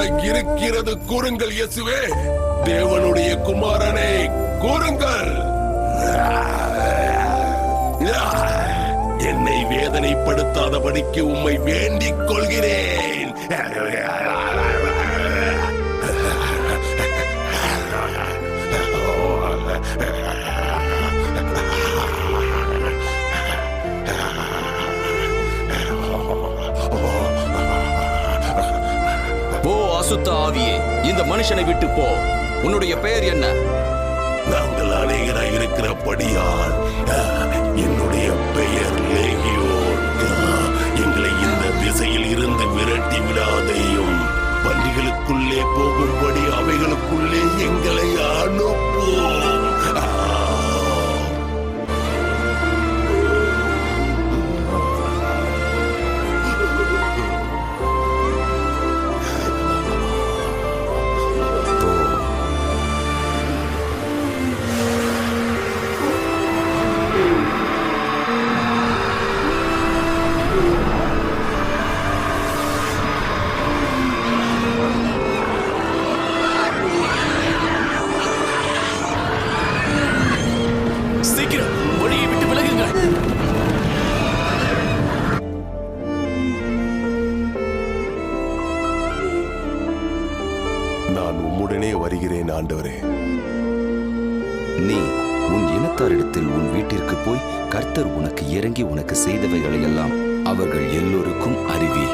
இருக்கிறது? கூறுங்கள் இயேசுவே, தேவனுடைய குமாரனே, கூறுங்கள். என்னை வேதனைப்படுத்தாதபடிக்கு உம்மை வேண்டிக் கொள்கிறேன். போ அசுத்த ஆவியே, இந்த மனுஷனை விட்டு போ. உன்னுடைய பெயர் என்ன? நாங்கள் அநேகராய் இருக்கிறபடியால் என்னுடைய பெயர் லேகியோன். எங்களை இந்த திசையில் இருந்து விரட்டி விடாதையும், பள்ளிகளுக்குள்ளே போகும்படி அவைகளுக்குள்ளே எங்களை அனுப்பும். சீக்கிரம் வழியை விட்டு விலகுங்கள். நான் உம்முடனே வருகிறேன் ஆண்டவரே. நீ உன் இனத்தாரிடத்தில் உன் வீட்டிற்கு போய் கர்த்தர் உனக்கு இறங்கி உனக்கு செய்தவைகளை எல்லாம் அவர்கள் எல்லோருக்கும் அறிவி.